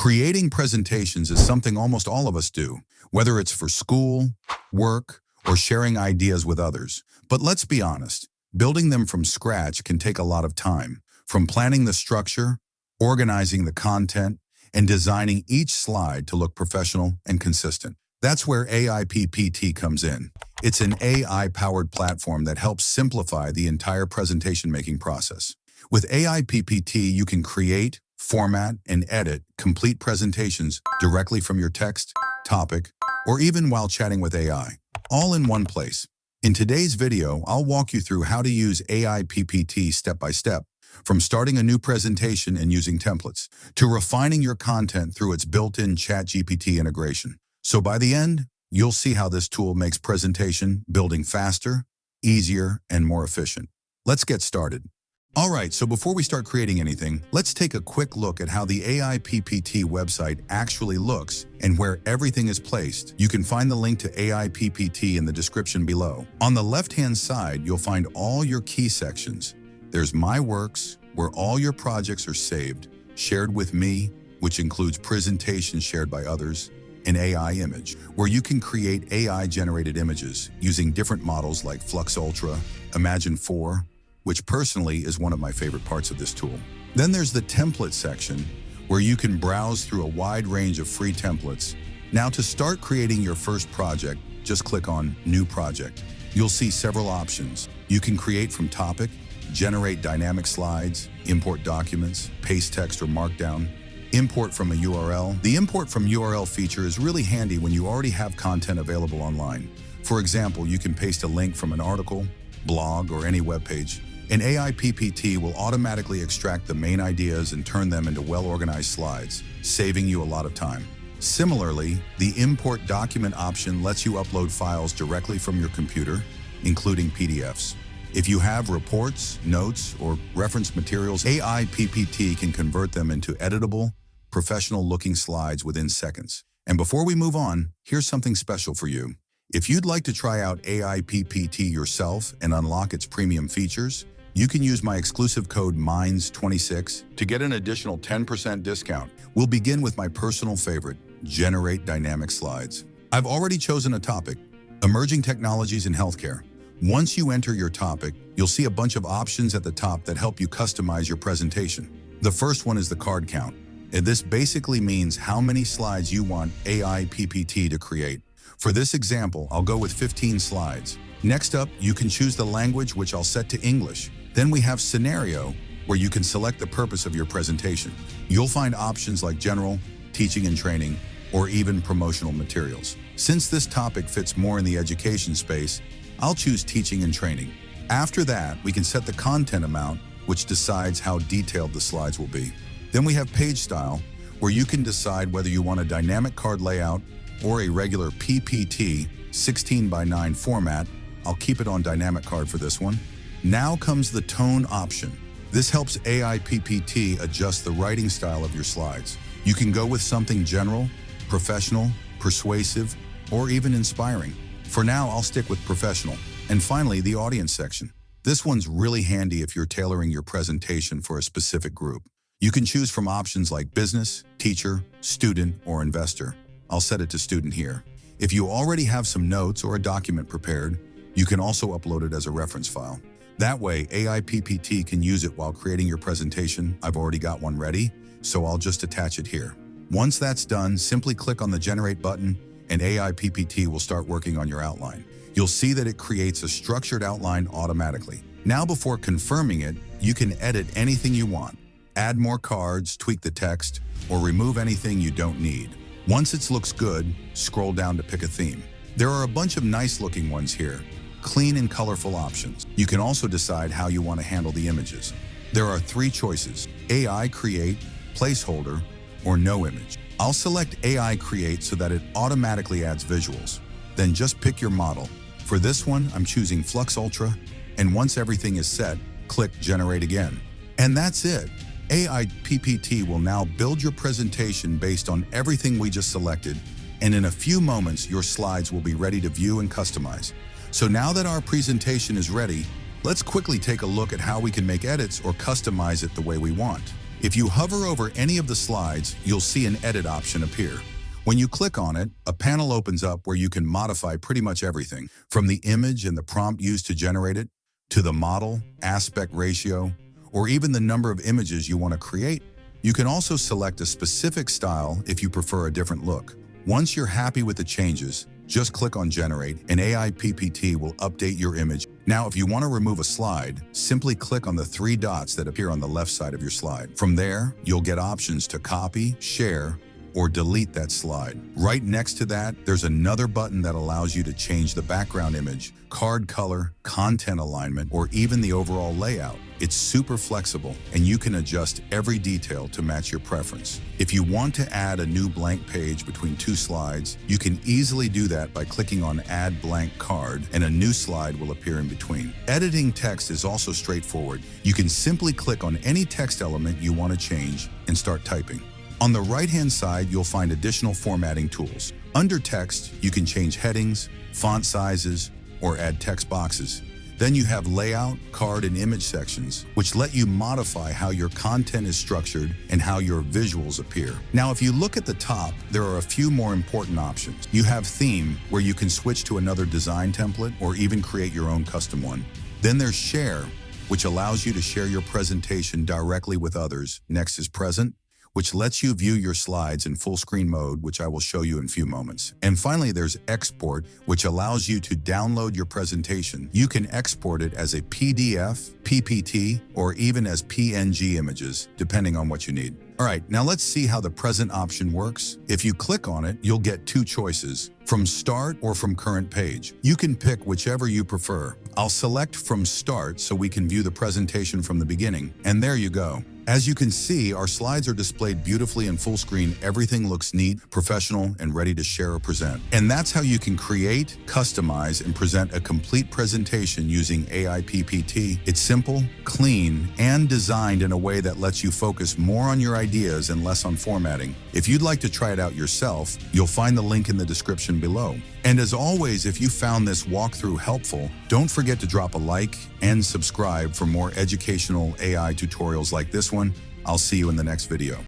Creating presentations is something almost all of us do, whether it's for school, work, or sharing ideas with others. But let's be honest, building them from scratch can take a lot of time, from planning the structure, organizing the content, and designing each slide to look professional and consistent. That's where AI PPT comes in. It's an AI-powered platform that helps simplify the entire presentation-making process. With AI PPT, you can create, format, and edit complete presentations directly from your text, topic, or even while chatting with AI, all in one place. In today's video, I'll walk you through how to use AI PPT step by step, from starting a new presentation and using templates, to refining your content through its built-in ChatGPT integration. So by the end, you'll see how this tool makes presentation building faster, easier, and more efficient. Let's get started. All right, so before we start creating anything, let's take a quick look at how the AI PPT website actually looks and where everything is placed. You can find the link to AI PPT in the description below. On the left-hand side, you'll find all your key sections. There's My Works, where all your projects are saved, shared with me, which includes presentations shared by others, an AI image, where you can create AI-generated images using different models like Flux Ultra, Imagen 4, which personally is one of my favorite parts of this tool. Then there's the template section, where you can browse through a wide range of free templates. Now to start creating your first project, just click on New Project. You'll see several options. You can create from topic, generate dynamic slides, import documents, paste text or markdown, import from a URL. The import from URL feature is really handy when you already have content available online. For example, you can paste a link from an article, blog, or any web page. An AI PPT will automatically extract the main ideas and turn them into well-organized slides, saving you a lot of time. Similarly, the import document option lets you upload files directly from your computer, including PDFs. If you have reports, notes, or reference materials, AI PPT can convert them into editable, professional-looking slides within seconds. And before we move on, here's something special for you. If you'd like to try out AI PPT yourself and unlock its premium features, you can use my exclusive code MINES26 to get an additional 10% discount. We'll begin with my personal favorite, Generate Dynamic Slides. I've already chosen a topic, Emerging Technologies in Healthcare. Once you enter your topic, you'll see a bunch of options at the top that help you customize your presentation. The first one is the card count, and this basically means how many slides you want AI PPT to create. For this example, I'll go with 15 slides. Next up, you can choose the language, which I'll set to English. Then we have Scenario, where you can select the purpose of your presentation. You'll find options like General, Teaching and Training, or even Promotional Materials. Since this topic fits more in the education space, I'll choose Teaching and Training. After that, we can set the content amount, which decides how detailed the slides will be. Then we have Page Style, where you can decide whether you want a dynamic card layout or a regular PPT 16:9 format. I'll keep it on dynamic card for this one. Now comes the tone option. This helps AI PPT adjust the writing style of your slides. You can go with something general, professional, persuasive, or even inspiring. For now, I'll stick with professional. And finally, the audience section. This one's really handy if you're tailoring your presentation for a specific group. You can choose from options like business, teacher, student, or investor. I'll set it to student here. If you already have some notes or a document prepared, you can also upload it as a reference file. That way, AI PPT can use it while creating your presentation. I've already got one ready, so I'll just attach it here. Once that's done, simply click on the Generate button, and AI PPT will start working on your outline. You'll see that it creates a structured outline automatically. Now, before confirming it, you can edit anything you want. Add more cards, tweak the text, or remove anything you don't need. Once it looks good, scroll down to pick a theme. There are a bunch of nice-looking ones here, clean and colorful options. You can also decide how you want to handle the images. There are 3 choices: AI Create, Placeholder, or No Image. I'll select AI Create so that it automatically adds visuals. Then just pick your model. For this one, I'm choosing Flux Ultra, and once everything is set, click Generate again. And that's it. AI PPT will now build your presentation based on everything we just selected, and in a few moments, your slides will be ready to view and customize. So now that our presentation is ready, let's quickly take a look at how we can make edits or customize it the way we want. If you hover over any of the slides, you'll see an edit option appear. When you click on it, a panel opens up where you can modify pretty much everything, from the image and the prompt used to generate it, to the model, aspect ratio, or even the number of images you want to create. You can also select a specific style if you prefer a different look. Once you're happy with the changes, just click on Generate and AI PPT will update your image. Now, if you want to remove a slide, simply click on the 3 dots that appear on the left side of your slide. From there, you'll get options to copy, share, or delete that slide. Right next to that, there's another button that allows you to change the background image, card color, content alignment, or even the overall layout. It's super flexible, and you can adjust every detail to match your preference. If you want to add a new blank page between 2 slides, you can easily do that by clicking on Add Blank Card, and a new slide will appear in between. Editing text is also straightforward. You can simply click on any text element you want to change and start typing. On the right-hand side, you'll find additional formatting tools. Under text, you can change headings, font sizes, or add text boxes. Then you have layout, card, and image sections, which let you modify how your content is structured and how your visuals appear. Now, if you look at the top, there are a few more important options. You have theme, where you can switch to another design template or even create your own custom one. Then there's share, which allows you to share your presentation directly with others. Next is present, which lets you view your slides in full screen mode, which I will show you in a few moments. And finally, there's export, which allows you to download your presentation. You can export it as a PDF, PPT, or even as PNG images, depending on what you need. All right, now let's see how the present option works. If you click on it, you'll get 2 choices, from start or from current page. You can pick whichever you prefer. I'll select from start so we can view the presentation from the beginning. And there you go. As you can see, our slides are displayed beautifully in full screen. Everything looks neat, professional, and ready to share or present. And that's how you can create, customize, and present a complete presentation using AI PPT. It's simple, clean, and designed in a way that lets you focus more on your ideas and less on formatting. If you'd like to try it out yourself, you'll find the link in the description below. And as always, if you found this walkthrough helpful, don't forget to drop a like and subscribe for more educational AI tutorials like this one. I'll see you in the next video.